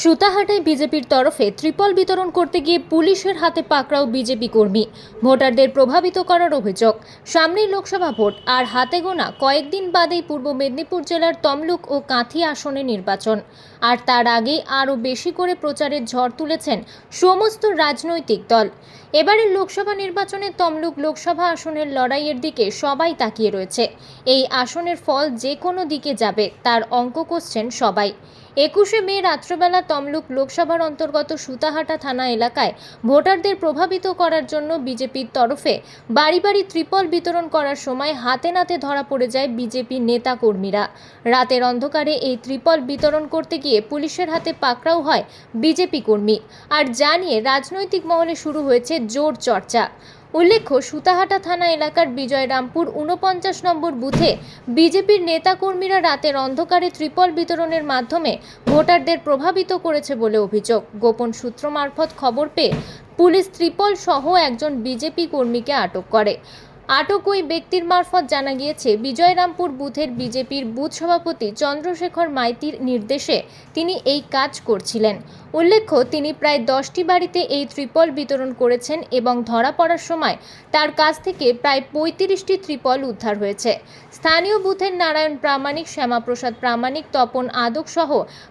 সুতাহাটায় বিজেপির তরফে ত্রিপল বিতরণ করতে গিয়ে পুলিশের হাতে পাকড়াও বিজেপি কর্মী। ভোটারদের প্রভাবিত করার অভিযোগ। সামনেই লোকসভা ভোট, আর হাতে গোনা কয়েকদিন বাদেই পূর্ব মেদিনীপুর জেলার তমলুক ও কাঁথি আসনে নির্বাচন। আর তার আগেই আরও বেশি করে প্রচারের ঝড় তুলেছেন সমস্ত রাজনৈতিক দল। এবারের লোকসভা নির্বাচনে তমলুক লোকসভা আসনের লড়াইয়ের দিকে সবাই তাকিয়ে রয়েছে। এই আসনের ফল যে কোনো দিকে যাবে তার অঙ্ক কষছেন সবাই। 21শে মে রাত্রবেলা তমলুক লোকসভার অন্তর্গত সুতাহাটা থানা এলাকায় ভোটারদের প্রভাবিত করার জন্য বিজেপির তরফে বাড়ি বাড়ি ত্রিপল বিতরণ করার সময় হাতে নাতে ধরা পড়ে যায় বিজেপি নেতা কর্মীরা। রাতের অন্ধকারে এই ত্রিপল বিতরণ করতে গিয়ে পুলিশের হাতে পাকড়াও হয় বিজেপি কর্মী। আর জানিয়ে রাজনৈতিক মহলে শুরু হয়েছে জোর চর্চা। উল্লেখ্য, সুতাহাটা থানা এলাকার বিজয়রামপুর ৪৯ নম্বর বুথে বিজেপির নেতাকর্মীরা রাতের অন্ধকারে ত্রিপল বিতরণের মাধ্যমে ভোটারদের প্রভাবিত করেছে বলে অভিযোগ। গোপন সূত্র মারফত খবর পেয়ে পুলিশ ত্রিপল সহ একজন বিজেপি কর্মীকে আটক করে। আটক ওই ব্যক্তির মারফত জানা গিয়েছে, বিজয়রামপুর বুথের বিজেপির বুথ সভাপতি চন্দ্রশেখর মাইতির নির্দেশে তিনি এই কাজ করছিলেন। উল্লেখ্য, তিনি প্রায় 10টি বাড়িতে এই ত্রিপল বিতরণ করেছেন এবং ধরা পড়ার সময় তার কাছ থেকে প্রায় 35টি ত্রিপল উদ্ধার হয়েছে। স্থানীয় বুথের নারায়ণ প্রামাণিক, শ্যামাপ্রসাদ প্রামাণিক, তপন আদক সহ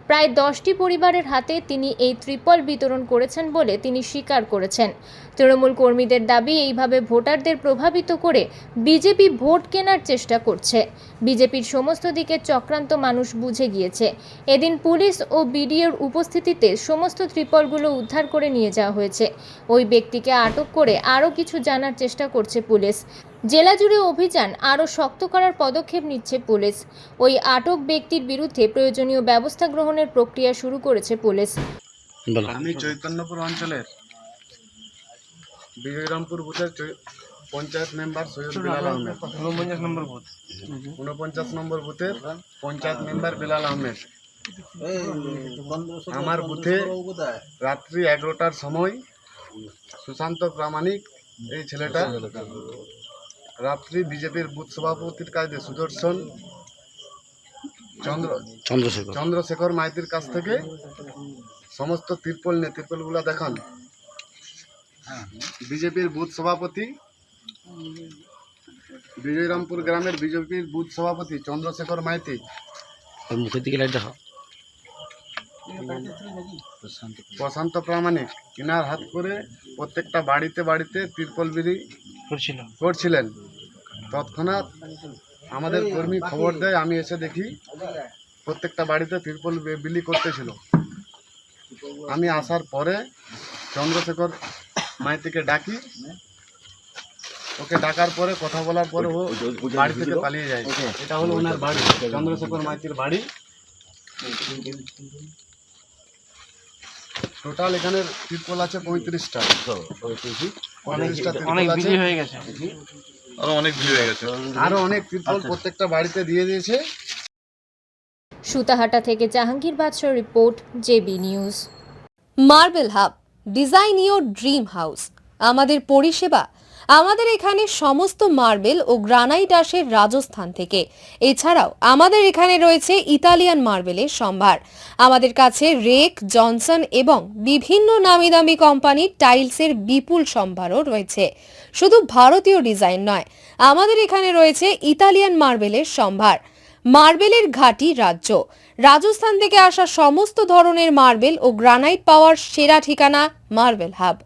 প্রায় 10টি পরিবারের হাতে তিনি এই ত্রিপল বিতরণ করেছেন বলে তিনি স্বীকার করেছেন। তৃণমূল কর্মীদের দাবি, এইভাবে ভোটারদের প্রভাবিত করে বিজেপি ভোট কেনার চেষ্টা করছে। বিজেপির সমস্ত দিকের চক্রান্ত মানুষ বুঝে গিয়েছে। এদিন পুলিশ ও বিডিওর উপস্থিতিতে সমস্ত ত্রিপলগুলো উদ্ধার করে নিয়ে যাওয়া হয়েছে। ওই ব্যক্তিকে আটক করে আরও কিছু জানার চেষ্টা করছে পুলিশ। জেলা জুড়ে অভিযান আরও শক্ত করার পদক্ষেপ নিচ্ছে পুলিশ। ওই আটক ব্যক্তির বিরুদ্ধে প্রয়োজনীয় ব্যবস্থা গ্রহণের প্রক্রিয়া শুরু করেছে পুলিশ। আমি চৈতন্যপুর অঞ্চলের বিজয়রামপুর বুথের পঞ্চায়েত মেম্বার সৈয়দ বিলাল আহমেদ। 49 নম্বর বুথের পঞ্চায়েত মেম্বার বিলাল আহমেদ। আমার বুথে রাত্রি 11টার সময় সুশান্ত প্রামাণিক এই ছেলেটা রাত্রি বিজেপির বুথ সভাপতির কাজে সুদর্শন চন্দ্রশেখর মাইতির কাছ থেকে সমস্ত ত্রিপল নিয়ে, ত্রিপলগুলো দেখান। বিজেপির বুথ সভাপতি, বিজয়রামপুর গ্রামের বিজেপির বুথ সভাপতি চন্দ্রশেখর মাইতি, প্রশান্ত প্রামাণিক, ইনার হাত করে প্রত্যেকটা বাড়িতে বাড়িতে ত্রিপল বিলি করছিলেন। তৎক্ষণাৎ আমাদের কর্মী খবর দেয়, আমি এসে দেখি প্রত্যেকটা বাড়িতে ত্রিপল বিলি করতেছিল। আমি আসার পরে চন্দ্রশেখর মাইতিকে ডাকি। ওকে ডাকার পরে কথা বলার পরে ও বাড়ি থেকে পালিয়ে যায়। এটা হলো ওনার বাড়ি, চন্দ্রশেখর মাইতির বাড়ি। টোটাল এখানে ত্রিপল আছে 35টা। আরো অনেক ত্রিপল প্রত্যেকটা বাড়িতে দিয়ে দিয়েছে। সুতাহাটা থেকে জাহাঙ্গীর বাদশাহ report, JB news. Marble hub, design your dream house. আমাদের পরিষেবা, আমাদের এখানে সমস্ত মার্বেল ও গ্রানাইট আসে রাজস্থান থেকে। এছাড়াও আমাদের এখানে রয়েছে ইতালিয়ান মার্বেলের সম্ভার। আমাদের কাছে রেক, জনসন এবং বিভিন্ন নামি দামি কোম্পানির টাইলসের বিপুল সম্ভারও রয়েছে। শুধু ভারতীয় ডিজাইন নয়, আমাদের এখানে রয়েছে ইতালিয়ান মার্বেলের সম্ভার। মার্বেলের ঘাঁটি রাজ্য, রাজস্থান থেকে আসা সমস্ত ধরনের মার্বেল ও গ্রানাইট পাওয়ার সেরা ঠিকানা মার্বেল হাব।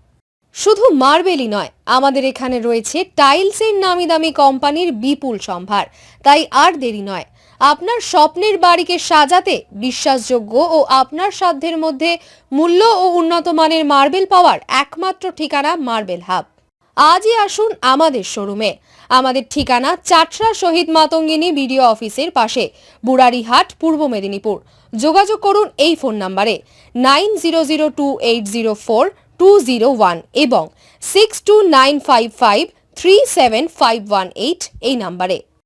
শুধু মার্বেলই নয়, আমাদের এখানে রয়েছে টাইলসের নামি দামি কোম্পানির বিপুল সম্ভার। তাই আর দেরি নয়, আপনার স্বপ্নের বাড়িকে সাজাতে বিশ্বাসযোগ্য ও আপনার সাধ্যের মধ্যে মূল্য ও উন্নত মানের মার্বেল পাওয়ার একমাত্র ঠিকানা মার্বেল হাব। আজই আসুন আমাদের শোরুমে। আমাদের ঠিকানা চাটরা শহীদ মাতঙ্গিনী বিডিও অফিসের পাশে, বুড়ারিহাট, পূর্ব মেদিনীপুর। যোগাযোগ করুন এই ফোন নাম্বারে 9002804201 এবং 6295537518 এই নাম্বারে।